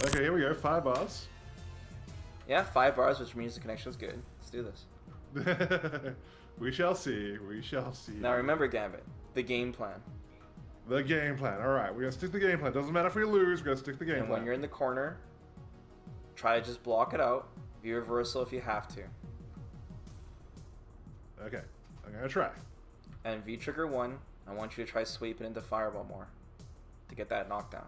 Okay, here we go. 5 bars. Yeah, 5 bars, which means the connection's good. Let's do this. We shall see. We shall see. Now remember, Gambit, the game plan. The game plan. All right, we're gonna stick to the game plan. Doesn't matter if we lose. We're gonna stick to the game And plan. when you're in the corner, try to just block it out. V reversal if you have to. Okay, I'm gonna try. And V trigger 1, I want you to try sweeping into fireball more to get that knockdown.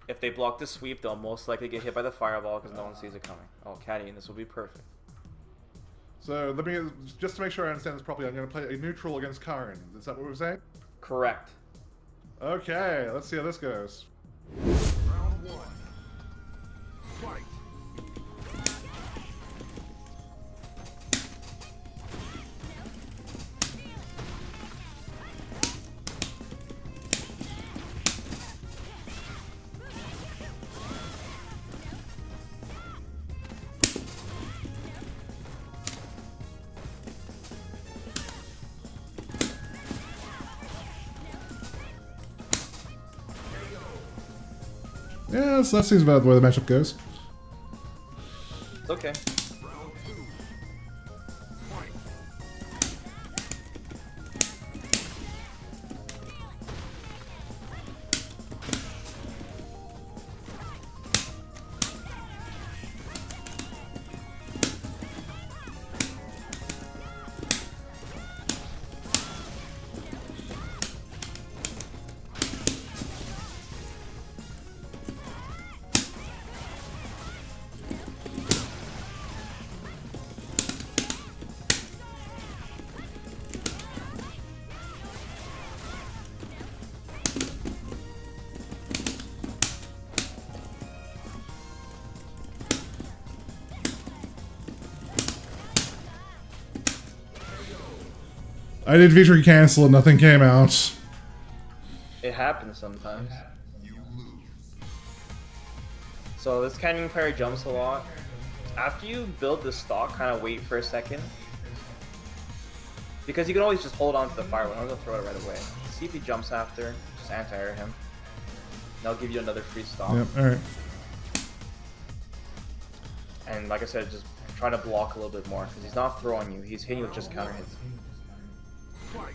If they block the sweep, they'll most likely get hit by the fireball because no one sees it coming. Oh, Caddy, and this will be perfect. So let me just to make sure I understand this properly. I'm gonna play a neutral against Karen. Is that what we're saying? Correct. Okay, let's see how this goes. Round 1. Fight. Yeah, so that seems about the way the matchup goes. It's okay. Round 2. Fight. I did victory cancel and nothing came out. It happens sometimes. You lose. So this cannon player jumps a lot. After you build the stock, kind of wait for a second. Because you can always just hold on to the fireball. I'm going to throw it right away. See if he jumps after. Just anti-air him. That'll give you another free stock. Yep, alright. And like I said, just try to block a little bit more. Because he's not throwing you. He's hitting you with just counter hits. Fight.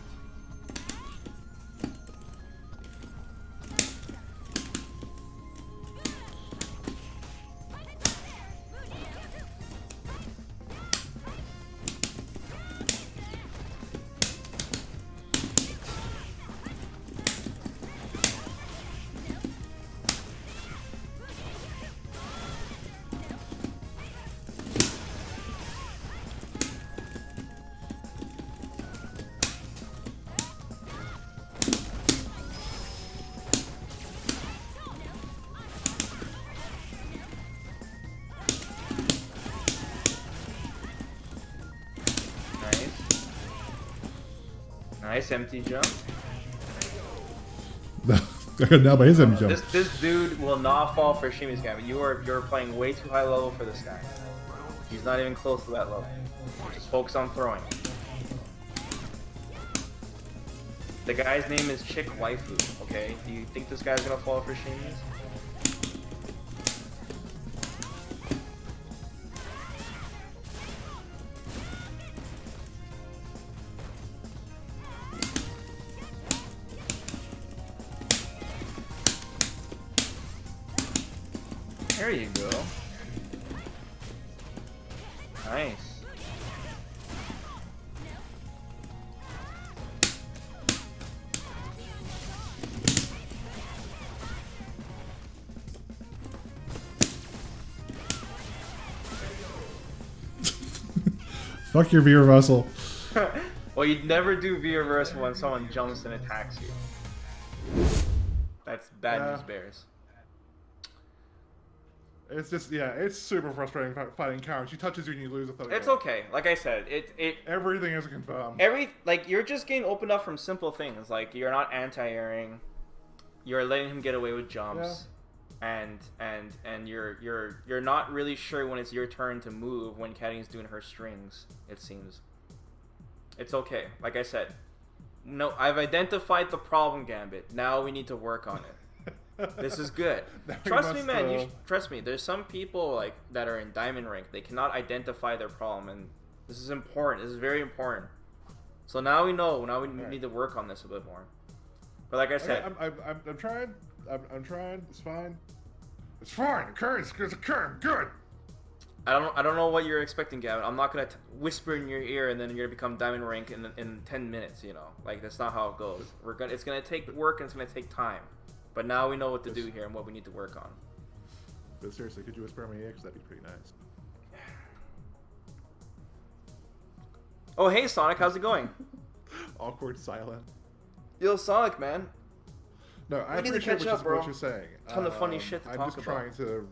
Nice empty jump. I got nailed by his empty jump. This dude will not fall for Shimi's Gambit. You're playing way too high level for this guy. He's not even close to that level. Just focus on throwing. The guy's name is Chick Waifu, okay? Do you think this guy's gonna fall for Shimi's? There you go. Nice. Fuck your V reversal. Well, you'd never do V reversal when someone jumps and attacks you. That's bad news bears. It's just, yeah, it's super frustrating fighting Karen. She touches you and you lose a third. It's okay. Like I said, everything is confirmed. Like you're just getting opened up from simple things. Like you're not anti-airing. You're letting him get away with jumps. Yeah. And you're not really sure when it's your turn to move when Caddy's doing her strings, it seems. It's okay. Like I said, no, I've identified the problem, Gambit. Now we need to work on it. This is good. Now we Trust me, must, man. Trust me. There's some people like that are in diamond rank. They cannot identify their problem, and this is important. This is very important. So now we know. Now we need to work on this a bit more. But like I said, I'm trying. I'm trying. It's fine. It's fine. It's good. I don't know what you're expecting, Gavin. I'm not gonna whisper in your ear and then you're gonna become diamond rank in 10 minutes. You know, like that's not how it goes. It's gonna take work and it's gonna take time. But now we know what to do here and what we need to work on. But seriously, could you whisper in my ear? Because that'd be pretty nice. Oh hey Sonic, how's it going? Awkward silence. Yo Sonic, man. No, I We need to appreciate catch up, bro. what you're saying. Ton of funny shit to I'm talk just about. trying to,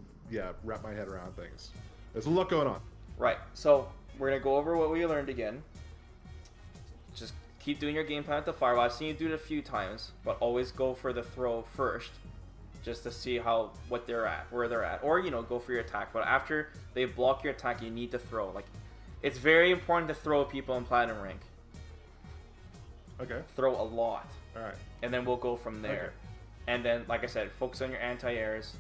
wrap my head around things. There's a lot going on. Right. So we're gonna go over what we learned again. Just keep doing your game plan at the firewall. I've seen you do it a few times, but always go for the throw first, just to see what they're at, where they're at, or go for your attack. But after they block your attack, you need to throw. Like, it's very important to throw people in platinum rank. Okay. Throw a lot. All right. And then we'll go from there. Okay. And then, like I said, focus on your anti-airs.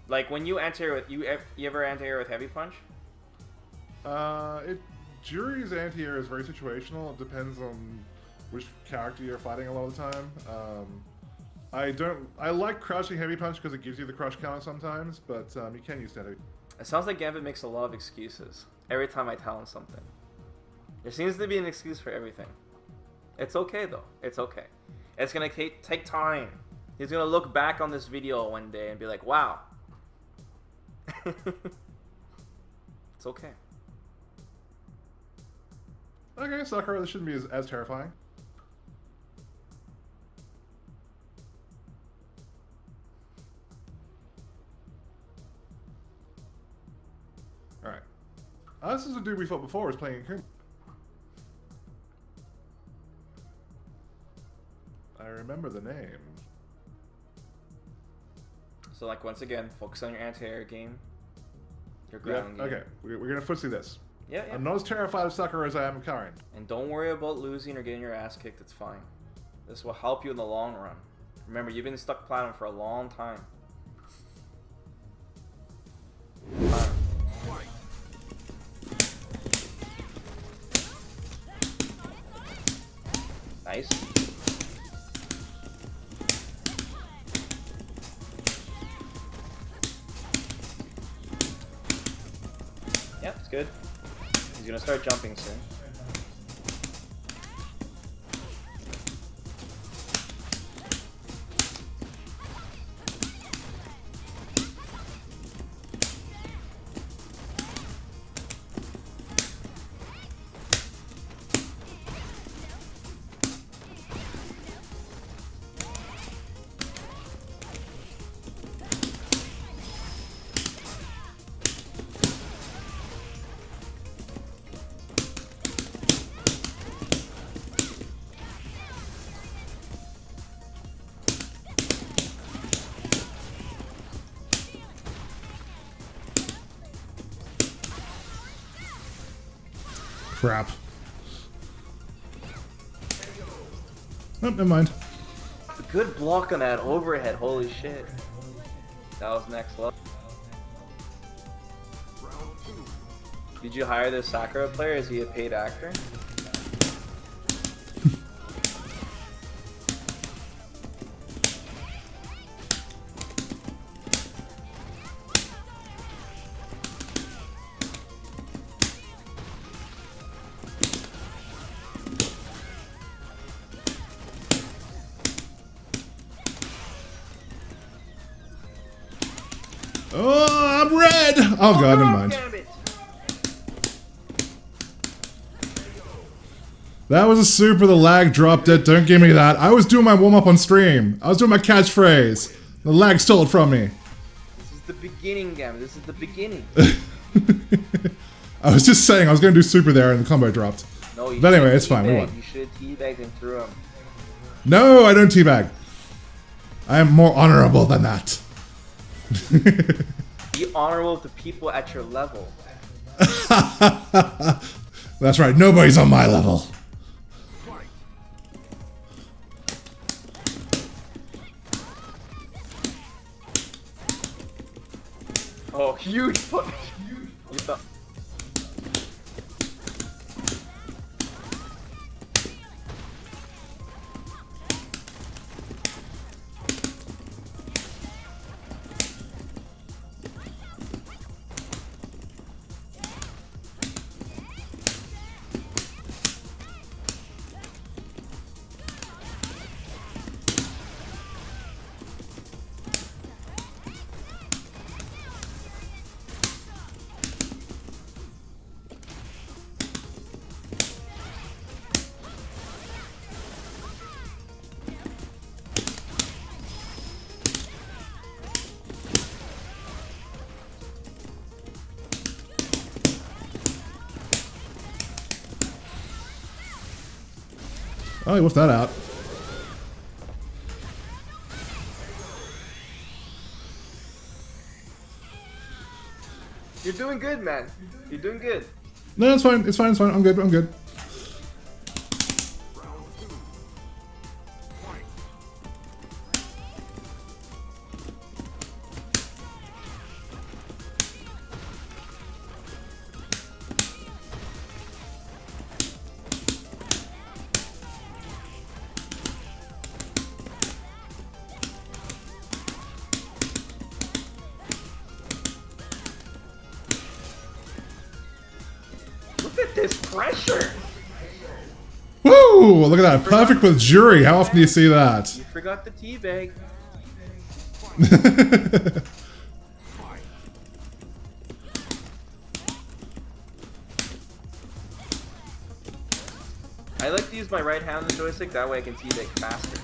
Like when you anti-air with you ever anti-air with heavy punch? Juri's anti-air is very situational. It depends on which character you're fighting a lot of the time. I like crushing heavy punch because it gives you the crush counter sometimes, but you can use that. It sounds like Gambit makes a lot of excuses every time I tell him something. There seems to be an excuse for everything. It's okay though. It's okay. It's gonna take time. He's gonna look back on this video one day and be like, "Wow." It's okay. Okay, Sakura, this shouldn't be as terrifying. Alright. This is a dude we fought before, was playing Kuma. I remember the name. So like once again, focus on your anti-air game. Your ground game. Okay, we're gonna footsie this. Yeah. I'm not as terrified of Sakura as I am of Karin. And don't worry about losing or getting your ass kicked. It's fine. This will help you in the long run. Remember, you've been stuck platinum for a long time. Nice. Yep, it's good. He's gonna start jumping soon. Crap. Oh, never mind. Good block on that overhead, holy shit. That was next level. Did you hire this Sakura player? Is he a paid actor? Oh, I'm red! Oh god, never mind. Gambit. That was a super, the lag dropped it, don't give me that. I was doing my warm-up on stream. I was doing my catchphrase. The lag stole it from me. This is the beginning, Gambit. This is the beginning. I was just saying, I was gonna do super there and the combo dropped. No, you But anyway, should've it's fine, we teabagged. won. You should have teabagged and threw him. No, I don't teabag. I am more honorable than that. Be honorable to people at your level. That's right, nobody's on my level. Oh, huge push. You thought. Oh, he whiffed that out. You're doing good, man. You're doing good. No, it's fine. It's fine. It's fine. I'm good. I'm good. Round 2. Fight. Look at this pressure. Woo! Look at that. Perfect with Juri. How often do you see that? You forgot the teabag. Fight. I like to use my right hand on the joystick, that way I can teabag faster.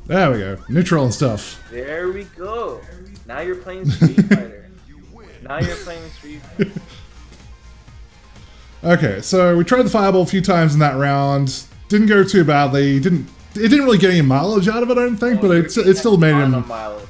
There we go. Neutral and stuff. There we go. Now you're playing Street Fighter. Now you're playing Street Fighter. Okay, so we tried the fireball a few times in that round. Didn't go too badly. It didn't really get any mileage out of it, I don't think, but it still made him.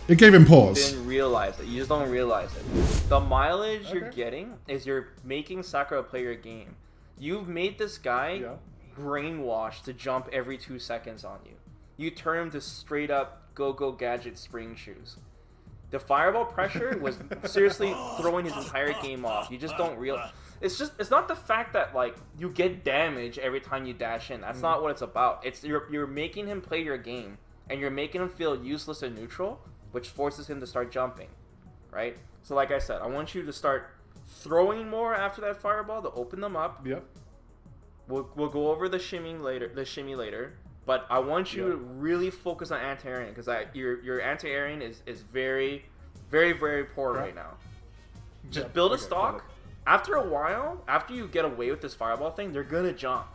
It gave him You pause. didn't realize it. You just don't realize it. The mileage you're Okay. getting is you're making Sakura play your game. You've made this guy Yeah. brainwashed to jump every 2 seconds on you. You turn him to straight up go-go gadget spring shoes. The fireball pressure was seriously throwing his entire game off. You just don't realize. It's not the fact that like you get damage every time you dash in. That's not what it's about. It's you're making him play your game, and you're making him feel useless and neutral, which forces him to start jumping, right? So like I said, I want you to start throwing more after that fireball to open them up. Yep. We'll go over the shimmy later. But I want you to really focus on anti-airing, because your anti-airing is very, very, very poor right now. Just Yep, build a okay, stock. got it. After a while, after you get away with this fireball thing, they're gonna jump.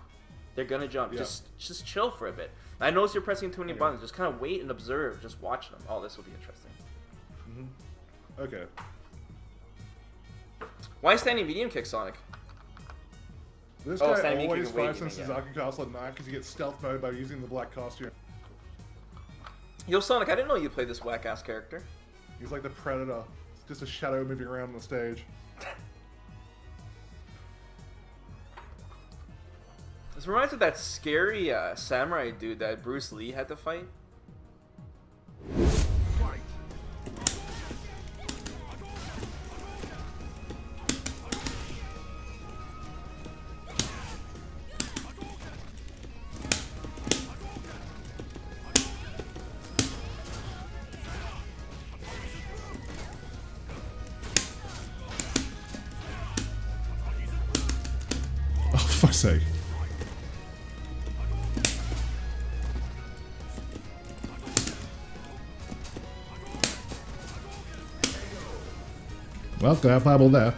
They're gonna jump. Yeah. Just chill for a bit. I notice you're pressing too many Okay. buttons. Just kind of wait and observe. Just watch them. Oh, this will be interesting. Okay. Why standing medium kick, Sonic? This Oh, guy standing always medium fights in waiting again. Suzaku Castle at night because he gets stealth mode by using the black costume. Yo, Sonic, I didn't know you played this whack-ass character. He's like the predator. It's just a shadow moving around on the stage. This reminds me of that scary samurai dude that Bruce Lee had to fight. Fight. Oh, for fuck's sake. Well, got a fireball there.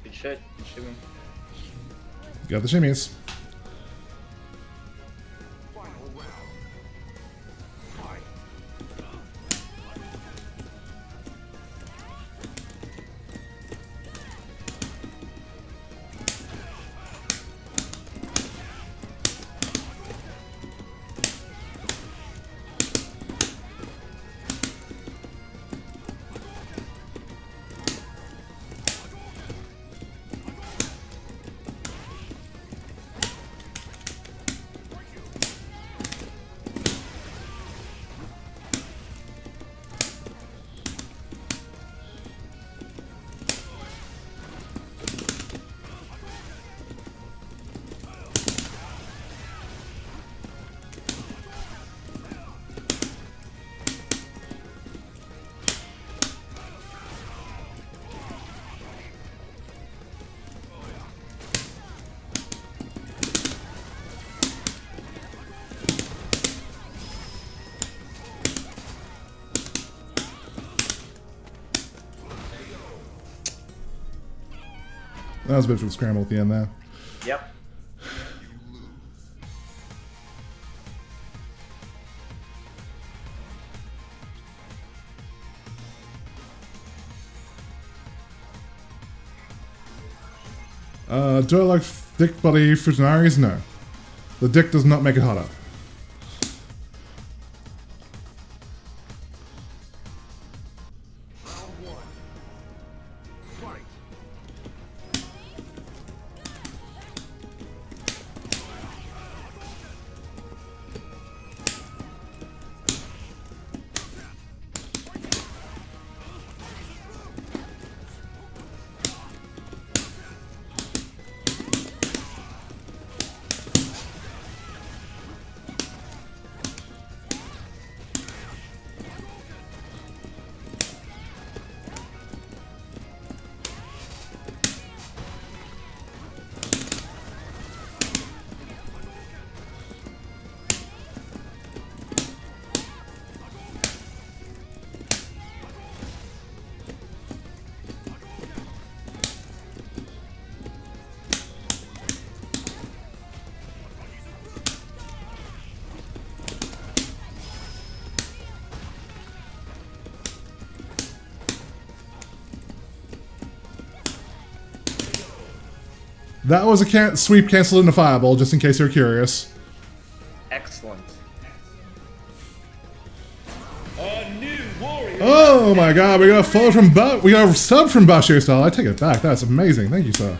Good shit. Shimmy. Got the shimmies. Final round. Fight. That was a bit of a scramble at the end there. Yep. Do I like thick body Fujinaris? No. The dick does not make it hotter. Round one. Fight. That was a sweep canceled into fireball, just in case you're curious. Excellent. Oh my god, we got a follow from we got a sub from Basho style. I take it back. That's amazing. Thank you, sir.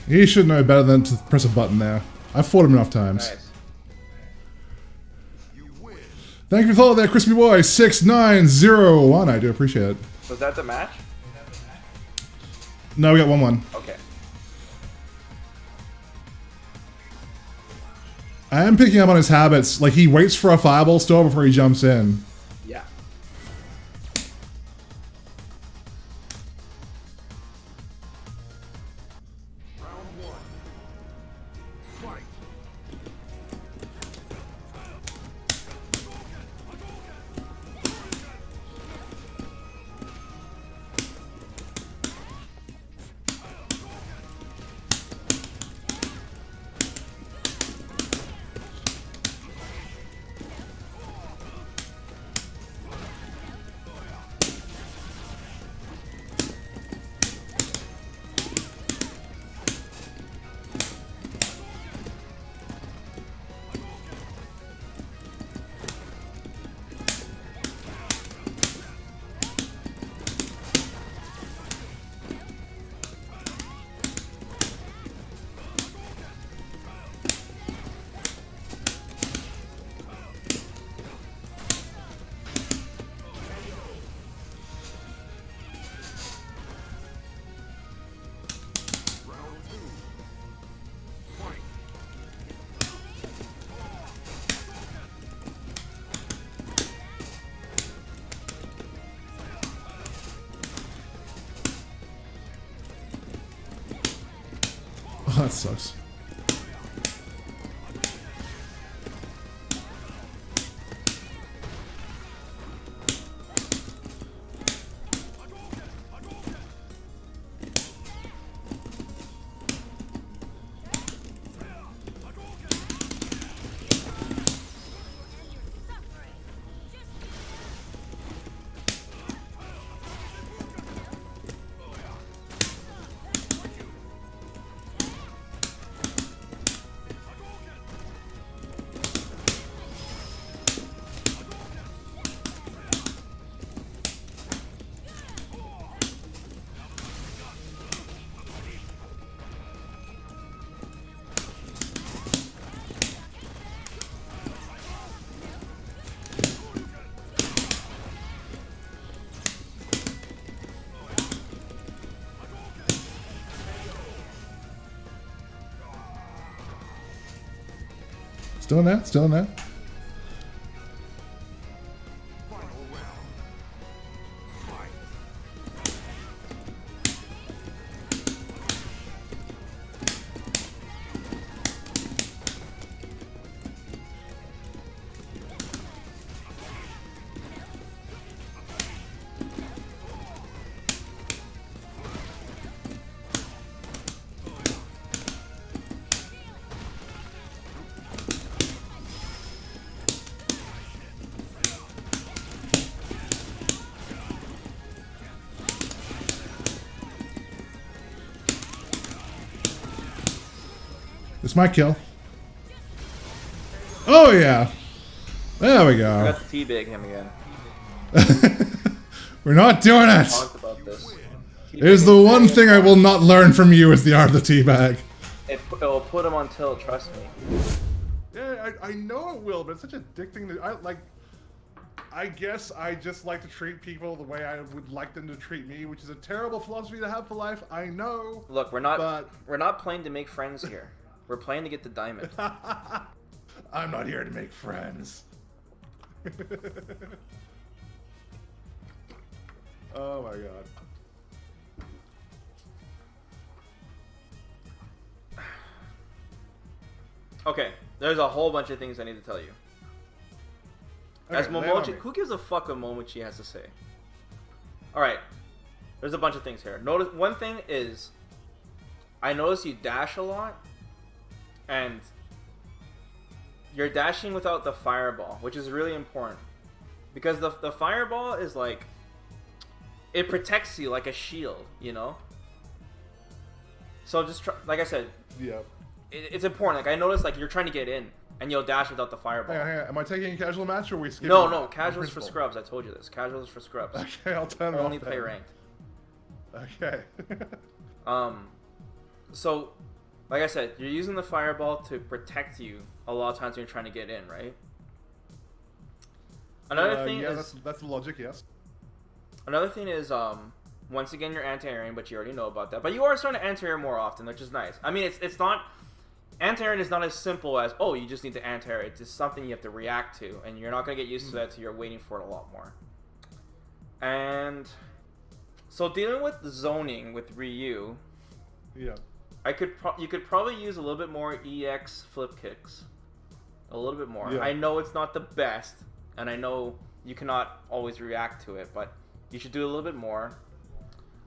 He should know better than to press a button there. I've fought him enough times. Nice. You win. Thank you for the follow there, Crispy Boy 6901. I do appreciate it. Was that the match? No, we got 1-1. Okay. I am picking up on his habits. Like, he waits for a fireball store before he jumps in. Yeah. Round one. Fight. Round two. Fight. Oh, that sucks. Still in there? Still in there? Final round. Fight. This might kill. Oh, yeah. There we I go. got to teabag him again. We're not doing it. Talked about this. It is the one thing I will not learn from you is the art of the teabag. It'll put him on tilt, trust me. Yeah, I know it will, but it's such a dick thing to. I guess I just like to treat people the way I would like them to treat me, which is a terrible philosophy to have for life. I know. Look, we're not playing to make friends here. We're playing to get the diamond. I'm not here to make friends. Oh my god. Okay, there's a whole bunch of things I need to tell you. As Okay, lay it on Momochi, me. who gives a fuck what Momochi has to say? Alright, there's a bunch of things here. Notice one thing is, I notice you dash a lot, and you're dashing without the fireball, which is really important. Because the fireball is like, it protects you like a shield, you know? So just try, like I said, Yep. it's important. Like I noticed, like you're trying to get in, and you'll dash without the fireball. Hang on. Am I taking a casual match or are we skipping? No, casuals for principle? scrubs. I told you this. Casuals for scrubs. Okay, I'll turn it Only off play then. ranked. Okay. So like I said, you're using the fireball to protect you a lot of times when you're trying to get in, right? Another thing yeah, is that's the logic, yes. another thing is once again you're anti-airing, but you already know about that. But you are starting to anti-air more often, which is nice. I mean, it's not anti-airing is not as simple as oh you just need to anti-air. It's just something you have to react to, and you're not gonna get used to that until you're waiting for it a lot more. And so dealing with the zoning with Ryu, Yeah. you could probably use a little bit more EX flip kicks, a little bit more. Yeah. I know it's not the best, and I know you cannot always react to it, but you should do a little bit more.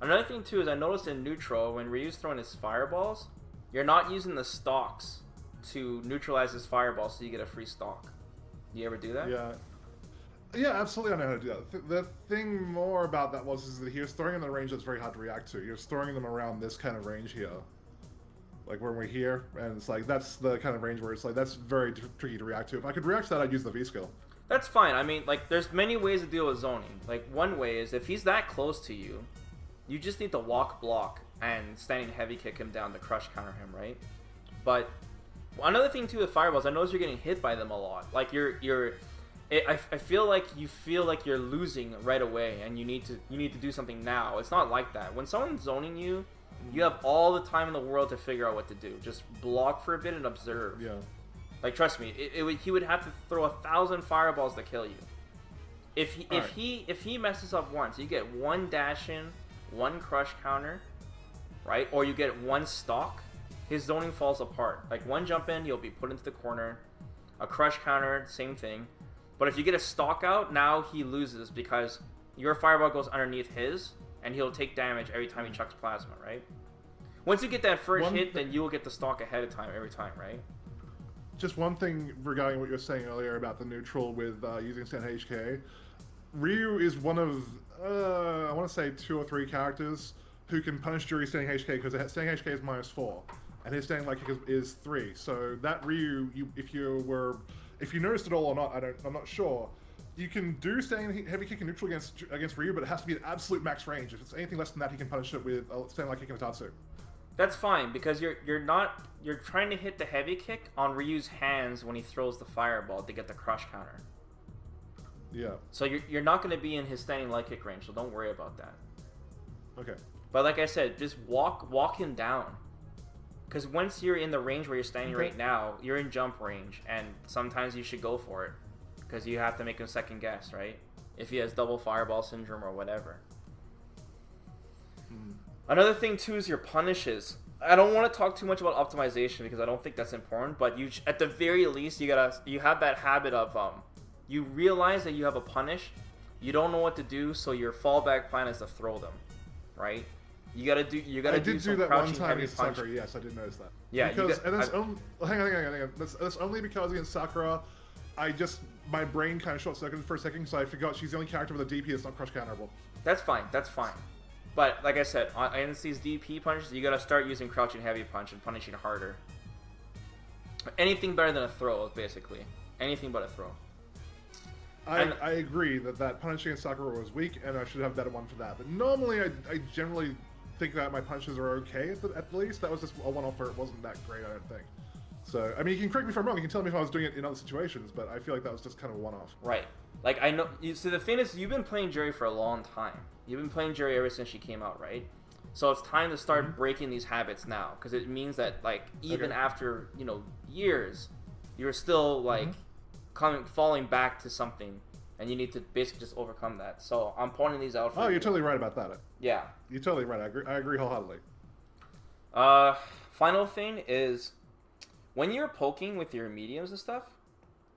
Another thing too is I noticed in neutral when Ryu's throwing his fireballs, you're not using the stocks to neutralize his fireballs, so you get a free stock. You ever do that? Yeah. Yeah, absolutely. I know how to do that. The thing more about that is that he was throwing in the range that's very hard to react to. He was throwing them around this kind of range here, like when we're here, and it's like that's the kind of range where it's like that's very tricky to react to. If I could react to that, I'd use the V skill. That's fine. I mean, like, there's many ways to deal with zoning. Like, one way is if he's that close to you, you just need to walk block and standing heavy kick him down to crush counter him, right? But another thing too with fireballs, I notice you're getting hit by them a lot. Like I feel like you're losing right away, and you need to do something now. It's not like that. When someone's zoning you, you have all the time in the world to figure out what to do. Just block for a bit and observe. Yeah. Like, trust me, he would have to throw 1,000 fireballs to kill you. If he messes up once, you get one dash in, one crush counter, right? Or you get one stock, his zoning falls apart. Like, one jump in, he'll be put into the corner. A crush counter, same thing. But if you get a stock out, now he loses because your fireball goes underneath his, and he'll take damage every time he chucks plasma, right? Once you get that first hit, then you will get the stock ahead of time every time, right? Just one thing regarding what you were saying earlier about the neutral with using stand HK. Ryu is one of, I want to say 2 or 3 characters who can punish Juri standing HK because standing HK is -4, and his standing light kick is 3. So that Ryu, if you noticed it all or not, I'm not sure. You can do standing heavy kick and neutral against Ryu, but it has to be at absolute max range. If it's anything less than that, he can punish it with standing light kick and Tatsu. That's fine because you're trying to hit the heavy kick on Ryu's hands when he throws the fireball to get the crush counter. Yeah. So you're not going to be in his standing light kick range, so don't worry about that. Okay. But like I said, just walk him down. Because once you're in the range where you're standing right now, you're in jump range, and sometimes you should go for it. Because you have to make him second guess, right? If he has double fireball syndrome or whatever. Another thing too is your punishes. I don't want to talk too much about optimization because I don't think that's important, but at the very least you have that habit of you realize that you have a punish, you don't know what to do, so your fallback plan is to throw them, right? You gotta do some that one crouching time heavy against punch. Sakura. Yes, I did notice that. Yeah, because hang on. That's only because against Sakura, my brain kind of short circuited for a second, so I forgot she's the only character with a DP that's not crush counterable. That's fine. But like I said, against these DP punches, you gotta start using crouching heavy punch and punishing harder. Anything better than a throw, basically. Anything but a throw. I agree that punishing against Sakura was weak, and I should have better one for that. But normally, I generally think that my punches are okay at least. That was just a one-off where it wasn't that great, I don't think. So, I mean, you can correct me if I'm wrong. You can tell me if I was doing it in other situations, but I feel like that was just kind of a one-off. Right. Like, I know... So the thing is, you've been playing Juri for a long time. You've been playing Juri ever since she came out, right? So it's time to start breaking these habits now, because it means that, like, even after, years, you're still, like, falling back to something, and you need to basically just overcome that. So I'm pointing these out for you. You're totally right about that. Yeah. You're totally right. I agree wholeheartedly. Final thing is, when you're poking with your mediums and stuff,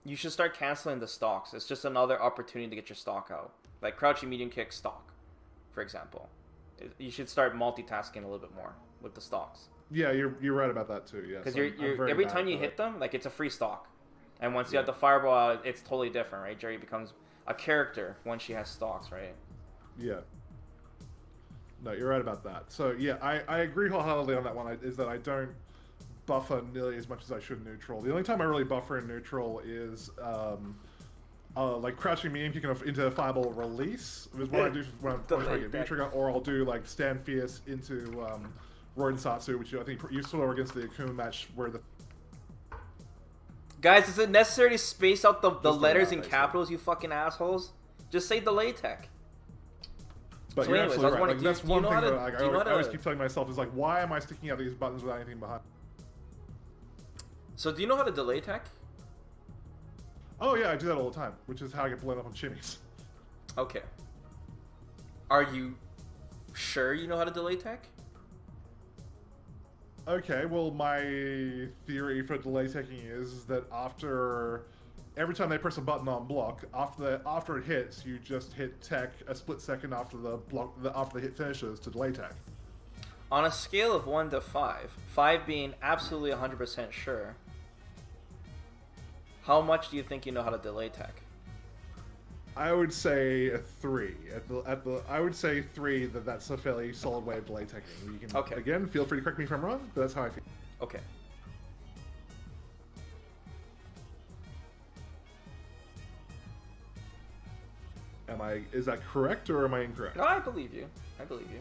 you should start canceling the stocks. It's just another opportunity to get your stock out. Like crouching medium kick stock, for example. You should start multitasking a little bit more with the stocks. Yeah, you're right about that too. Yeah, because every time you hit them, like it's a free stock, and once you have the fireball out, it's totally different, right? Juri becomes a character once she has stocks, right? Yeah. No, you're right about that. So yeah, I agree wholeheartedly on that one. Is that I don't buffer nearly as much as I should in neutral. The only time I really buffer in neutral is like crouching medium kicking into fireball release is what I do when I'm trying to get V trigger, or I'll do like stand fierce into Rorin Satsu, which I think you saw against the Akuma match where the Guys, is it necessary to space out the Just letters the in latte, capitals, you fucking assholes? Just say delay tech. But So you're anyways, I was absolutely right. wondering, Like, do you- that's do you one know thing how to- that like, do you know how I always to- keep telling myself is like, why am I sticking out these buttons without anything behind? So do you know how to delay tech? Oh yeah, I do that all the time, which is how I get blown up on shimmies. Okay. Are you sure you know how to delay tech? Okay, well my theory for delay taking is that after every time they press a button on block, after it hits, you just hit tech a split second after the block after the hit finishes to delay tech. On a scale of 1 to 5, 5 being absolutely 100% sure, how much do you think you know how to delay tech? I would say a 3. I would say 3 that's a fairly solid way of delay taking. You can Okay. again feel free to correct me if I'm wrong, but that's how I feel. Okay. Is that correct or am I incorrect? No, I believe you. I believe you.